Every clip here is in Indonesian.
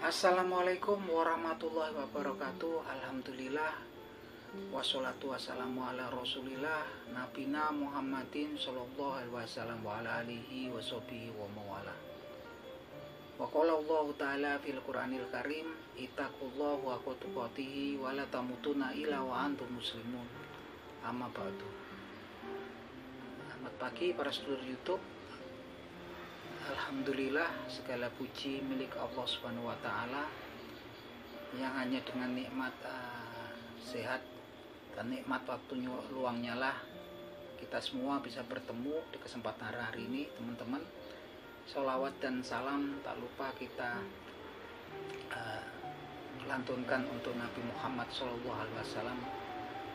Assalamualaikum warahmatullahi wabarakatuh. Alhamdulillah. Wassalatu wassalamu ala rasulillah Nabina Muhammadin sallallahu alaihi wasallam wa ala alihi wa sahbihi wa mawala. Wa qala Allah ta'ala fil Qur'anil Karim, ittaqullaha wa tuqatihi wa la tamutunna illa wa antum muslimun. Amma ba'du. Selamat pagi para sedulur YouTube. Alhamdulillah, segala puji milik Allah Subhanahu wa Ta'ala yang hanya dengan nikmat sehat dan nikmat waktu luangnya lah kita semua bisa bertemu di kesempatan hari ini, teman-teman. Sholawat dan salam tak lupa kita lantunkan untuk Nabi Muhammad SAW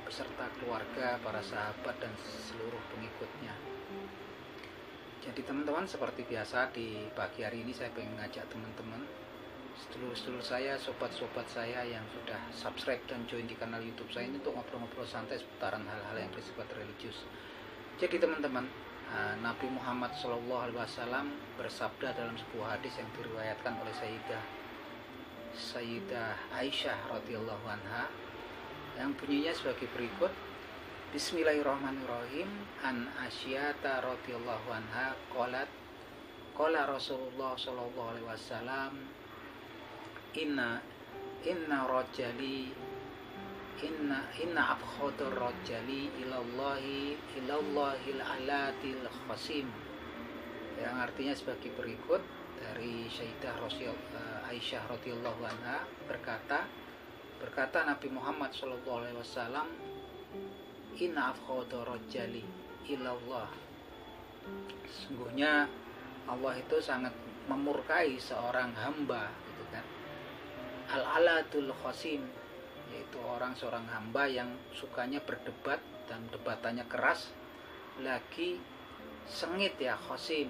beserta keluarga, para sahabat dan seluruh pengikutnya. Jadi teman-teman, seperti biasa di pagi hari ini saya pengen ngajak teman-teman, sedulur-sedulur saya, sobat-sobat saya yang sudah subscribe dan join di kanal YouTube saya ini untuk ngobrol-ngobrol santai seputaran hal-hal yang bersifat religius. Jadi teman-teman, Nabi Muhammad SAW bersabda dalam sebuah hadis yang diriwayatkan oleh Sayyidah Aisyah radhiyallahu anha yang bunyinya sebagai berikut. Bismillahirrahmanirrahim. An Asyata radhiyallahu anha qalat qala Rasulullah sallallahu alaihi wasallam inna abkhadur rajali ilallahil alatil khasim, yang artinya sebagai berikut dari Sayyidah Aisyah radhiyallahu anha berkata Nabi Muhammad sallallahu alaihi wasallam, inna afkhadur rajali ilallah, sesungguhnya Allah itu sangat memurkai seorang hamba, gitu kan. Al-alatul khasim, yaitu seorang hamba yang sukanya berdebat dan debatannya keras, lagi sengit ya, khasim,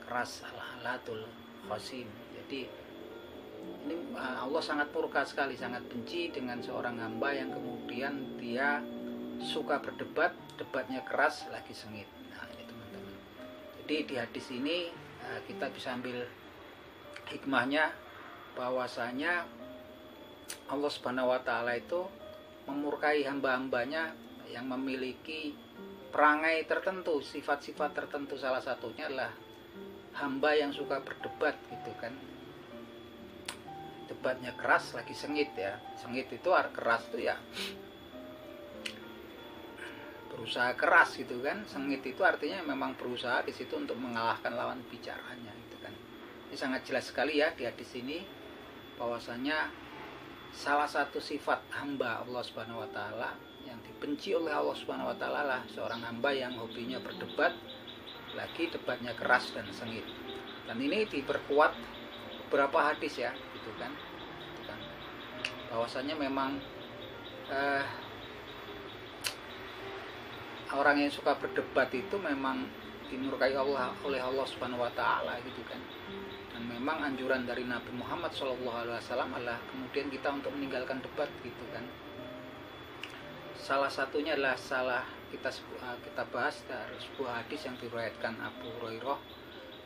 keras, al-alatul khasim. Jadi ini Allah sangat murka sekali, sangat benci dengan seorang hamba yang kemudian dia suka berdebat, debatnya keras, lagi sengit. Nah, ini teman-teman. Jadi di hadis ini kita bisa ambil hikmahnya bahwasanya Allah Subhanahu wa Ta'ala itu memurkai hamba-hambanya yang memiliki perangai tertentu, sifat-sifat tertentu. Salah satunya adalah hamba yang suka berdebat, gitu kan. Debatnya keras, lagi sengit ya. Sengit itu keras itu ya berusaha keras, gitu kan. Sengit itu artinya memang berusaha di situ untuk mengalahkan lawan bicaranya, gitu kan. Ini sangat jelas sekali ya di hadis ini bahwasanya salah satu sifat hamba Allah Subhanahu wa Ta'ala yang dibenci oleh Allah Subhanahu wa Ta'ala lah seorang hamba yang hobinya berdebat, lagi debatnya keras dan sengit. Dan ini diperkuat beberapa hadis ya, gitu kan. Bahwasanya memang orang yang suka berdebat itu memang dimurkai oleh Allah Subhanahu wa Ta'ala, gitu kan. Dan memang anjuran dari Nabi Muhammad SAW adalah kemudian kita untuk meninggalkan debat, gitu kan. Salah satunya adalah kita bahas dari sebuah hadis yang diriwayatkan Abu Hurairah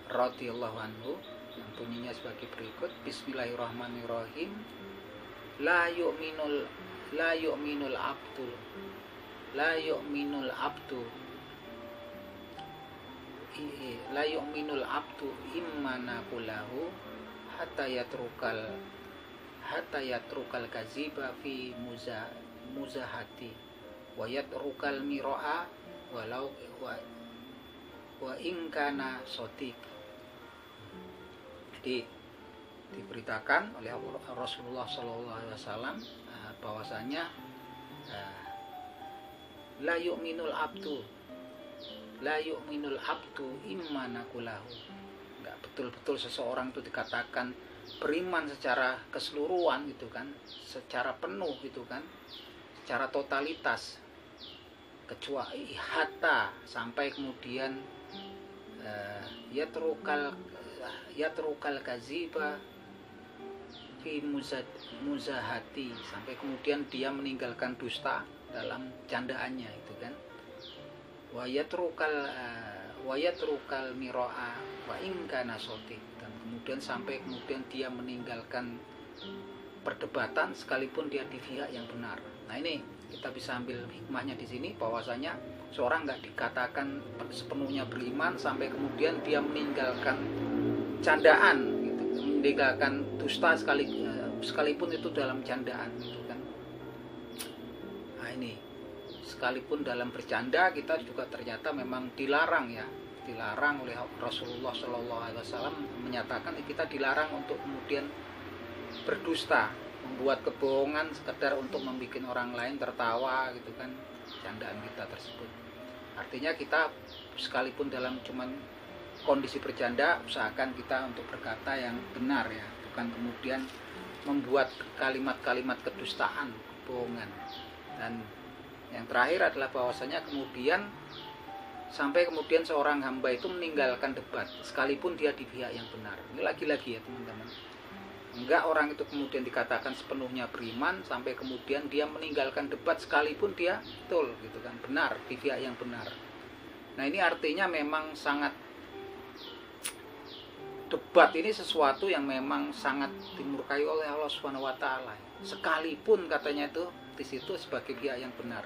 radhiyallahu anhu yang bunyinya sebagai berikut. Bismillahirrahmanirrahim. La yu'minul abdu immana kulahu hatta yatrukal kaziba fi muzahati wa yatrukal miro'a walau wa ingkana sotik. Jadi diberitakan oleh Rasulullah SAW bahwasanya la yu'minul abdu immana kulahu, enggak betul-betul seseorang itu dikatakan beriman secara keseluruhan, gitu kan, secara penuh, gitu kan, secara totalitas, kecuali hatta sampai kemudian yatrukal kaziba fi muzahati, sampai kemudian dia meninggalkan dusta dalam candaannya, itu kan. wayatrukal miro'a wa ingkana sotik, dan kemudian sampai kemudian dia meninggalkan perdebatan sekalipun dia di pihak yang benar. Nah ini kita bisa ambil hikmahnya di sini, bahwasanya seorang nggak dikatakan sepenuhnya beriman sampai kemudian dia meninggalkan candaan, gitu, meninggalkan dusta sekalipun itu dalam candaan, gitu kan. Nah ini sekalipun dalam bercanda kita juga ternyata memang dilarang ya, dilarang oleh Rasulullah SAW menyatakan kita dilarang untuk kemudian berdusta, membuat kebohongan sekedar untuk membuat orang lain tertawa, gitu kan, candaan kita tersebut. Artinya kita sekalipun dalam cuman kondisi bercanda, usahakan kita untuk berkata yang benar ya, bukan kemudian membuat kalimat-kalimat kedustaan, kebohongan. Dan yang terakhir adalah bahwasanya kemudian sampai kemudian seorang hamba itu meninggalkan debat sekalipun dia di pihak yang benar. Ini lagi-lagi ya teman-teman, enggak orang itu kemudian dikatakan sepenuhnya beriman sampai kemudian dia meninggalkan debat sekalipun dia betul, gitu kan, benar, di pihak yang benar. Nah ini artinya memang sangat, debat ini sesuatu yang memang sangat dimurkai oleh Allah Subhanahu wa taala. Sekalipun katanya itu di situ sebagai pihak yang benar,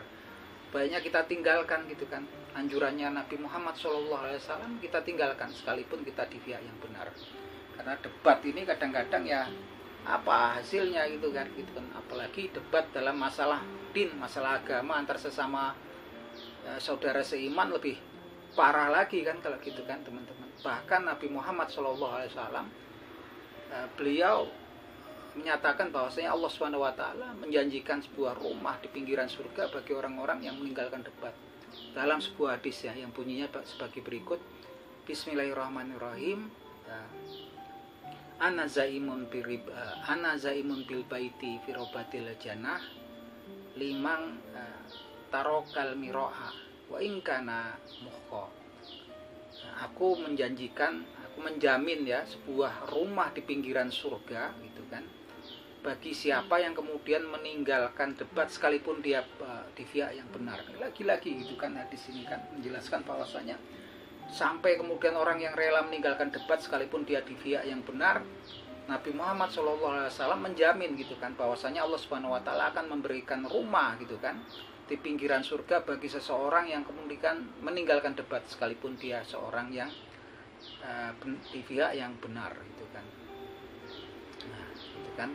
banyak kita tinggalkan, gitu kan. Anjurannya Nabi Muhammad SAW kita tinggalkan sekalipun kita di pihak yang benar. Karena debat ini kadang-kadang ya apa hasilnya, gitu kan, apalagi debat dalam masalah din, masalah agama antar sesama saudara seiman, lebih parah lagi kan kalau gitu kan teman-teman. Bahkan Nabi Muhammad SAW beliau menyatakan bahwasanya Allah SWT menjanjikan sebuah rumah di pinggiran surga bagi orang-orang yang meninggalkan debat. Dalam sebuah hadis ya, yang bunyinya sebagai berikut, Bismillahirrahmanirrahim, ana zaimun bil baiti fi robatil jannah limang tarokal miro'a wa ingkana muhqa. Aku menjamin ya sebuah rumah di pinggiran surga, gitu kan, bagi siapa yang kemudian meninggalkan debat sekalipun dia di pihak yang benar. Lagi-lagi gitu kan, hadis ini kan menjelaskan bahwasanya sampai kemudian orang yang rela meninggalkan debat sekalipun dia di pihak yang benar, Nabi Muhammad SAW menjamin, gitu kan, bahwasanya Allah Subhanahu wa taala akan memberikan rumah, gitu kan, di pinggiran surga bagi seseorang yang kemudian meninggalkan debat sekalipun dia seorang yang di pihak yang benar, gitu kan. Nah, gitu kan.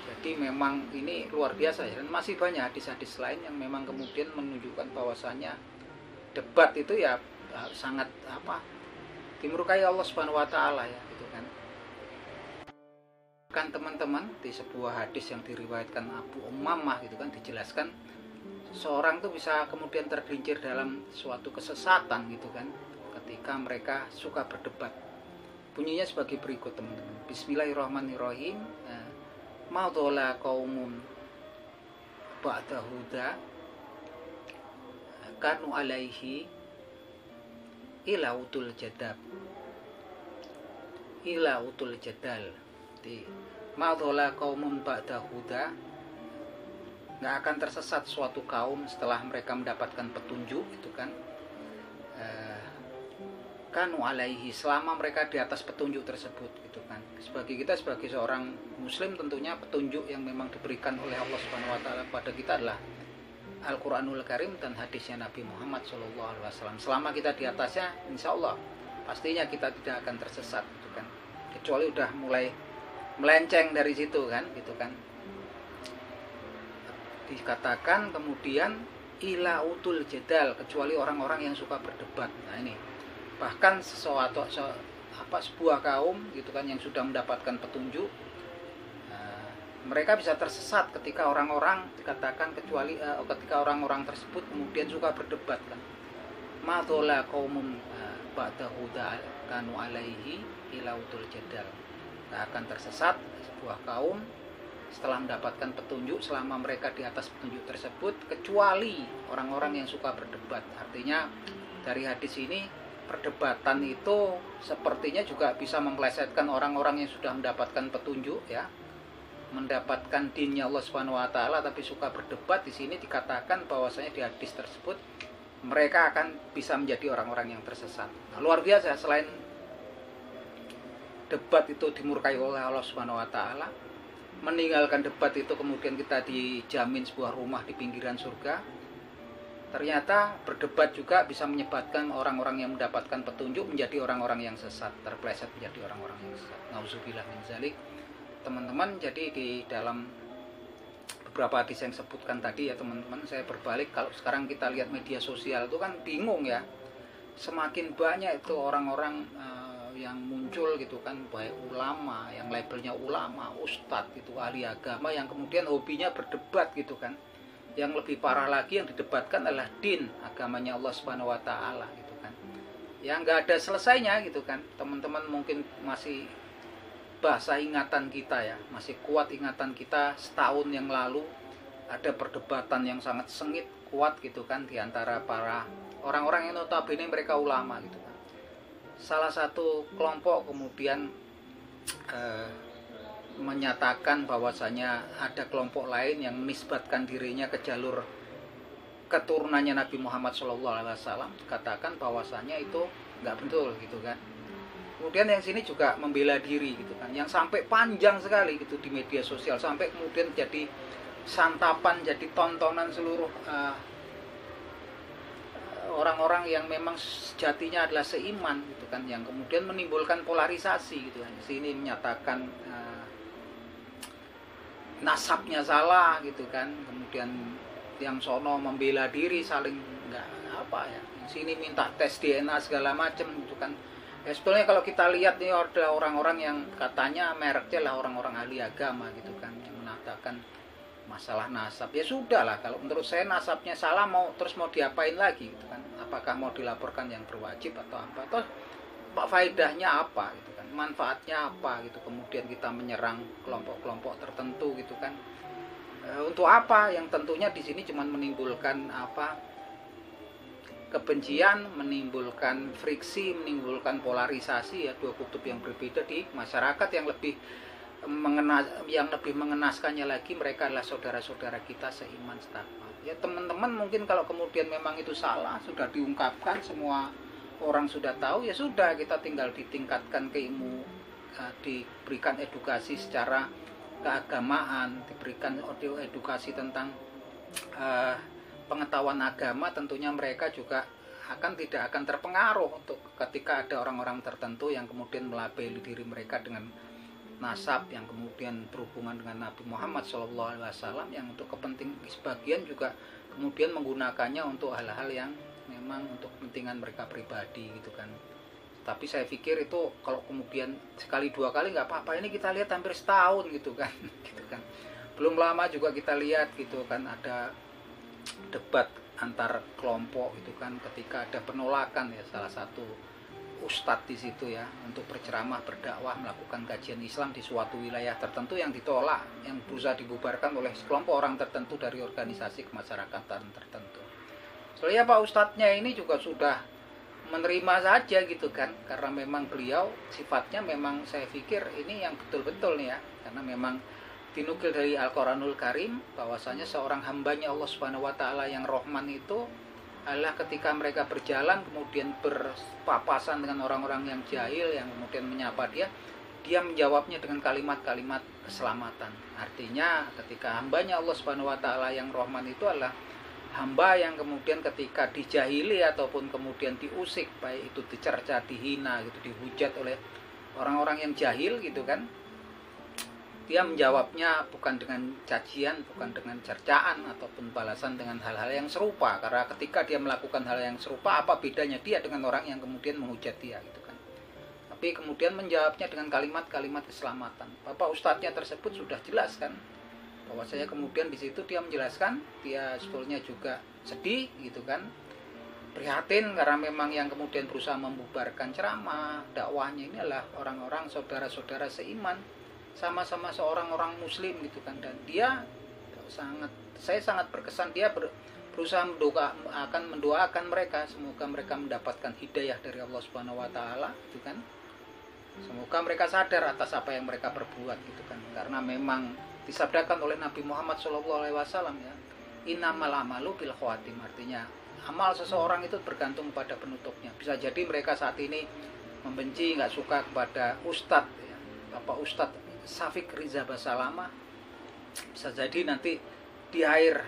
Jadi memang ini luar biasa ya, dan masih banyak hadis-hadis lain yang memang kemudian menunjukkan bahwasanya debat itu ya sangat dimurkai Allah Subhanahu wa taala ya, gitu kan. Kan teman-teman, di sebuah hadis yang diriwayatkan Abu Ummamah, gitu kan, dijelaskan seorang tuh bisa kemudian tergelincir dalam suatu kesesatan, gitu kan, ketika mereka suka berdebat. Bunyinya sebagai berikut teman-teman. Bismillahirrahmanirrahim. Ma dhala qaumun ba'da huda kanu alaihi ila utul jadal. Ma dhala qaumun ba'da huda, nggak akan tersesat suatu kaum setelah mereka mendapatkan petunjuk, itu kan, kanu alaihi, selama mereka di atas petunjuk tersebut, gitu kan. Sebagai seorang muslim, tentunya petunjuk yang memang diberikan oleh Allah Subhanahu wa taala kepada kita adalah Al-Qur'anul Karim dan hadisnya Nabi Muhammad SAW. Selama kita di atasnya, insya Allah pastinya kita tidak akan tersesat, gitu kan, kecuali udah mulai melenceng dari situ kan, gitu kan. Dikatakan kemudian ila utul jadal, kecuali orang-orang yang suka berdebat. Nah ini bahkan sebuah kaum, gitu kan, yang sudah mendapatkan petunjuk, mereka bisa tersesat ketika orang-orang dikatakan ketika orang-orang tersebut kemudian suka berdebat kan. Ma dhala qaumun ba'da huda kanu alaihi ila utul jadal. Tidak akan tersesat sebuah kaum setelah mendapatkan petunjuk, selama mereka di atas petunjuk tersebut, kecuali orang-orang yang suka berdebat. Artinya dari hadis ini, perdebatan itu sepertinya juga bisa memplesetkan orang-orang yang sudah mendapatkan petunjuk ya, mendapatkan dinnya Allah Subhanahu wa taala, tapi suka berdebat. Di sini dikatakan bahwasanya di hadis tersebut mereka akan bisa menjadi orang-orang yang tersesat. Nah, luar biasa, selain debat itu dimurkai oleh Allah Subhanahu wa taala, meninggalkan debat itu kemudian kita dijamin sebuah rumah di pinggiran surga. Ternyata berdebat juga bisa menyebabkan orang-orang yang mendapatkan petunjuk menjadi orang-orang yang sesat, terpeleset menjadi orang-orang yang sesat. Nauzubillah min dzalik. Teman-teman, jadi di dalam beberapa hadis yang sebutkan tadi ya teman-teman, saya berbalik, kalau sekarang kita lihat media sosial itu kan bingung ya, semakin banyak itu orang-orang yang muncul gitu kan, baik ulama yang labelnya ulama, ustadz gitu, ahli agama yang kemudian hobinya berdebat gitu kan. Yang lebih parah lagi yang didebatkan adalah din, agamanya Allah Subhanahu wa taala gitu kan. Yang nggak ada selesainya gitu kan. Teman-teman mungkin masih bahasa ingatan kita ya, masih kuat ingatan kita setahun yang lalu ada perdebatan yang sangat sengit, kuat gitu kan, di antara para orang-orang yang notabene mereka ulama gitu kan. Salah satu kelompok kemudian menyatakan bahwasanya ada kelompok lain yang menisbatkan dirinya ke jalur keturunannya Nabi Muhammad SAW, katakan bahwasanya itu nggak betul gitu kan. Kemudian yang sini juga membela diri gitu kan, yang sampai panjang sekali gitu di media sosial, sampai kemudian jadi santapan, jadi tontonan seluruh orang-orang yang memang sejatinya adalah seiman gitu kan, yang kemudian menimbulkan polarisasi gitu kan. Di sini menyatakan nasabnya salah gitu kan, kemudian yang sono membela diri saling nggak apa ya, di sini minta tes DNA segala macam gitu kan. Ya sebetulnya kalau kita lihat nih ada orang-orang yang katanya mereknya lah orang-orang ahli agama gitu kan, yang mengatakan masalah nasab. Ya sudah lah, kalau menurut saya nasabnya salah mau diapain lagi gitu kan. Apakah mau dilaporkan yang berwajib atau apa, atau faedahnya apa gitu kan, manfaatnya apa gitu, kemudian kita menyerang kelompok-kelompok tertentu gitu kan. Untuk apa? Yang tentunya di sini cuma menimbulkan apa, kebencian, menimbulkan friksi, menimbulkan polarisasi ya, dua kutub yang berbeda di masyarakat yang lebih mengenaskannya lagi, mereka adalah saudara-saudara kita seiman setakwa. Ya teman-teman, mungkin kalau kemudian memang itu salah, sudah diungkapkan, semua orang sudah tahu, ya sudah, kita tinggal ditingkatkan keilmu, diberikan edukasi secara keagamaan, diberikan edukasi tentang pengetahuan agama. Tentunya mereka juga tidak akan terpengaruh untuk ketika ada orang-orang tertentu yang kemudian melabeli diri mereka dengan nasab yang kemudian berhubungan dengan Nabi Muhammad SAW, yang untuk kepentingan sebagian juga kemudian menggunakannya untuk hal-hal yang memang untuk kepentingan mereka pribadi gitu kan. Tapi saya pikir itu kalau kemudian sekali dua kali nggak apa-apa, ini kita lihat hampir setahun gitu kan, gitu kan. Belum lama juga kita lihat gitu kan, ada debat antar kelompok itu kan, ketika ada penolakan ya salah satu ustadz di situ ya untuk berceramah, berdakwah, melakukan kajian Islam di suatu wilayah tertentu yang ditolak, yang berusaha dibubarkan oleh sekelompok orang tertentu dari organisasi kemasyarakatan tertentu. Soalnya Pak Ustadznya ini juga sudah menerima saja gitu kan, karena memang beliau sifatnya memang saya pikir ini yang betul-betul nih ya, karena memang dinukil dari Al-Quranul Karim bahwasanya seorang hambanya Allah Subhanahu wa taala yang Rahman itu adalah ketika mereka berjalan kemudian berpapasan dengan orang-orang yang jahil yang kemudian menyapa dia menjawabnya dengan kalimat-kalimat keselamatan. Artinya ketika hambanya Allah Subhanahu wa taala yang Rahman itu adalah hamba yang kemudian ketika dijahili ataupun kemudian diusik, baik itu dicerca, dihina gitu, dihujat oleh orang-orang yang jahil gitu kan, dia menjawabnya bukan dengan cacian, bukan dengan cercaan ataupun balasan dengan hal-hal yang serupa. Karena ketika dia melakukan hal yang serupa, apa bedanya dia dengan orang yang kemudian menghujat dia gitu kan. Tapi kemudian menjawabnya dengan kalimat-kalimat keselamatan. Bapak ustadznya tersebut sudah jelas kan, bahwa saya kemudian di situ dia menjelaskan, dia sebetulnya juga sedih gitu kan, prihatin karena memang yang kemudian berusaha membubarkan ceramah dakwahnya ini adalah orang-orang saudara-saudara seiman, sama-sama seorang orang muslim gitu kan. Dan dia saya sangat berkesan, dia berusaha mendoakan mereka, semoga mereka mendapatkan hidayah dari Allah Subhanahu wa taala gitu kan. Semoga mereka sadar atas apa yang mereka perbuat gitu kan. Karena memang disabdakan oleh Nabi Muhammad SAW ya, innamal amalu bil khawatim, artinya amal seseorang itu bergantung pada penutupnya. Bisa jadi mereka saat ini membenci, nggak suka kepada Ustadz ya, Bapak Ustadz Syafiq Riza Basalamah. Bisa jadi nanti di akhir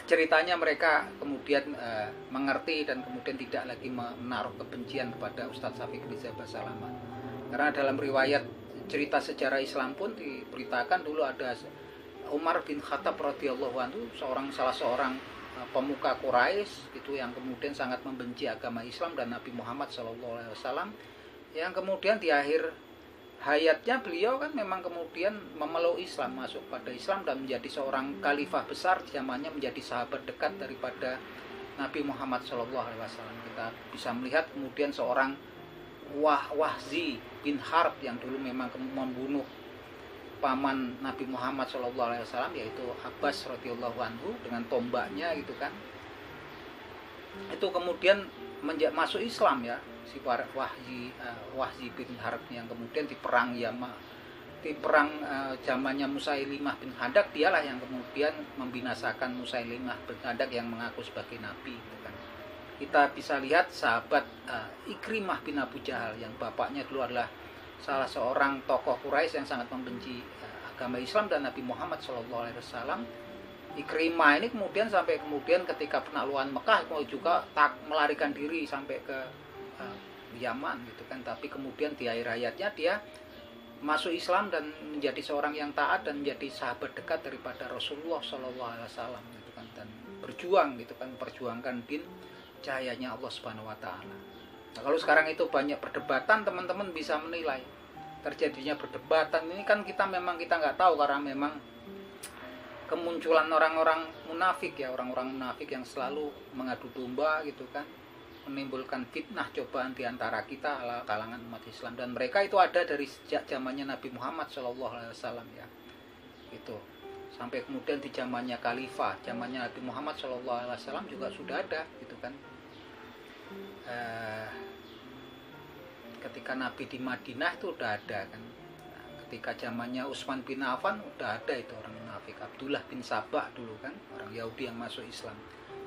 ceritanya mereka kemudian mengerti dan kemudian tidak lagi menaruh kebencian kepada Ustadz Syafiq Riza Basalamah. Karena dalam riwayat cerita sejarah Islam pun diberitakan dulu ada Umar bin Khattab radhiyallahu anhu, salah seorang pemuka Quraisy itu yang kemudian sangat membenci agama Islam dan Nabi Muhammad SAW, yang kemudian di akhir hayatnya beliau kan memang kemudian memeluk Islam, masuk pada Islam dan menjadi seorang khalifah besar zamannya, menjadi sahabat dekat daripada Nabi Muhammad SAW. Kita bisa melihat kemudian seorang Wahzi bin Harb yang dulu memang membunuh paman Nabi Muhammad SAW, yaitu Abbas radhiyallahu anhu dengan tombaknya gitu kan. Itu kemudian masuk Islam ya, si Wahzi bin Harb yang kemudian di perang zamannya Musailimah bin Khandaq, dialah yang kemudian membinasakan Musailimah bin Khandaq yang mengaku sebagai nabi gitu kan. Kita bisa lihat sahabat Ikrimah bin Abu Jahal yang bapaknya dulu adalah salah seorang tokoh Quraisy yang sangat membenci agama Islam dan Nabi Muhammad SAW. Ikrimah ini kemudian sampai kemudian ketika penaklukan Mekah juga tak melarikan diri sampai ke Yaman gitu kan, tapi kemudian di akhir hayatnya dia masuk Islam dan menjadi seorang yang taat dan menjadi sahabat dekat daripada Rasulullah SAW gitu kan, dan berjuang gitu kan, perjuangkan din cahayanya Allah Subhanahu wa taala. Nah, kalau sekarang itu banyak perdebatan, teman-teman bisa menilai terjadinya perdebatan ini kan kita nggak tahu, karena memang kemunculan orang-orang munafik ya, orang-orang munafik yang selalu mengadu domba gitu kan, menimbulkan fitnah cobaan di antara kita ala kalangan umat Islam, dan mereka itu ada dari sejak zamannya Nabi Muhammad SAW ya. Itu sampai kemudian di zamannya khalifah, zamannya Nabi Muhammad SAW juga sudah ada gitu kan. Ketika Nabi di Madinah itu udah ada kan. Nah, ketika zamannya Utsman bin Affan udah ada itu orang munafik, Abdullah bin Sabah dulu kan, orang Yahudi yang masuk Islam.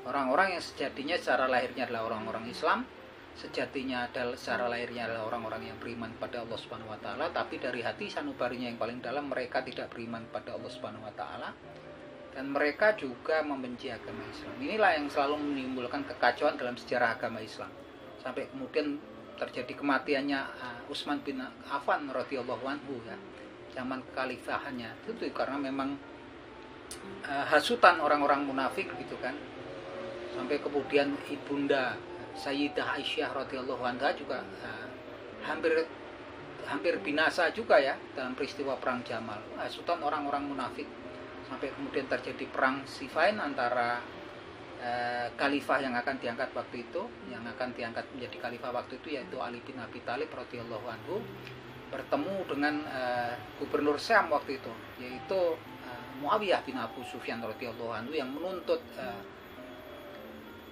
Orang-orang yang sejatinya secara lahirnya adalah orang-orang Islam, sejatinya adalah secara lahirnya adalah orang-orang yang beriman pada Allah Subhanahu wa taala, tapi dari hati sanubarinya yang paling dalam mereka tidak beriman pada Allah Subhanahu wa taala, dan mereka juga membenci agama Islam. Inilah yang selalu menimbulkan kekacauan dalam sejarah agama Islam. Sampai kemudian terjadi kematiannya Utsman bin Affan radhiyallahu anhu ya, zaman kekhalifahannya. Itu karena memang hasutan orang-orang munafik gitu kan. Sampai kemudian ibunda Sayyidah Aisyah radhiyallahu anha juga hampir binasa juga ya dalam peristiwa perang Jamal. Hasutan orang-orang munafik, sampai kemudian terjadi perang Siffin antara khalifah yang akan diangkat waktu itu, yang akan diangkat menjadi khalifah waktu itu yaitu Ali bin Abi Thalib radhiyallahu anhu, bertemu dengan gubernur Syam waktu itu, yaitu Muawiyah bin Abu Sufyan radhiyallahu anhu, yang menuntut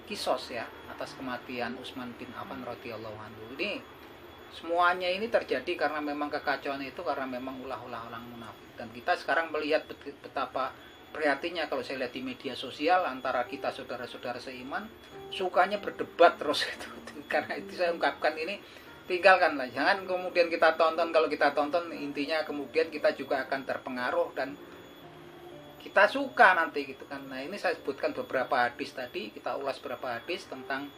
kisos ya atas kematian Utsman bin Affan radhiyallahu anhu. Ini semuanya ini terjadi karena memang kekacauan itu karena memang ulah-ulah orang munafik. Dan kita sekarang melihat betapa prihatinnya kalau saya lihat di media sosial antara kita saudara-saudara seiman sukanya berdebat terus itu. Karena itu saya ungkapkan ini, tinggalkanlah, jangan kemudian kita tonton. Kalau kita tonton intinya kemudian kita juga akan terpengaruh dan kita suka nanti gitu kan. Nah, ini saya sebutkan beberapa hadis tadi, kita ulas beberapa hadis tentang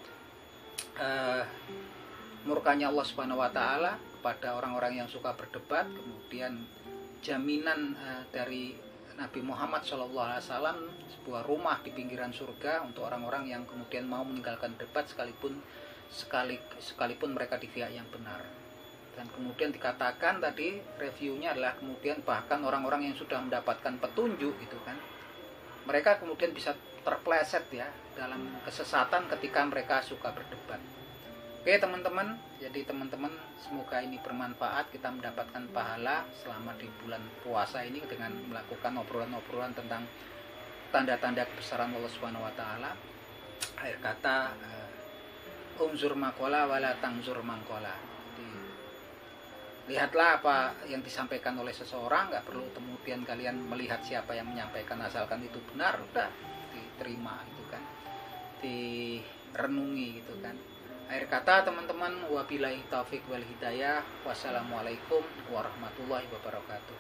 murkanya Allah Subhanahu wa taala kepada orang-orang yang suka berdebat, kemudian jaminan dari Nabi Muhammad SAW sebuah rumah di pinggiran surga untuk orang-orang yang kemudian mau meninggalkan debat sekalipun mereka di pihak yang benar. Dan kemudian dikatakan tadi reviewnya adalah kemudian bahkan orang-orang yang sudah mendapatkan petunjuk gitu kan, mereka kemudian bisa terpleset ya dalam kesesatan ketika mereka suka berdebat. Oke teman-teman, jadi teman-teman semoga ini bermanfaat, kita mendapatkan pahala selama di bulan puasa ini dengan melakukan obrolan-obrolan tentang tanda-tanda kebesaran Allah Subhanahu wa taala. Akhir kata unzur maqala wala tangzur mangqala. Lihatlah apa yang disampaikan oleh seseorang, nggak perlu kemudian kalian melihat siapa yang menyampaikan, asalkan itu benar udah diterima itu kan. direnungi gitu kan. Akhir kata teman-teman, wabillahi taufik wal hidayah. Wassalamualaikum warahmatullahi wabarakatuh.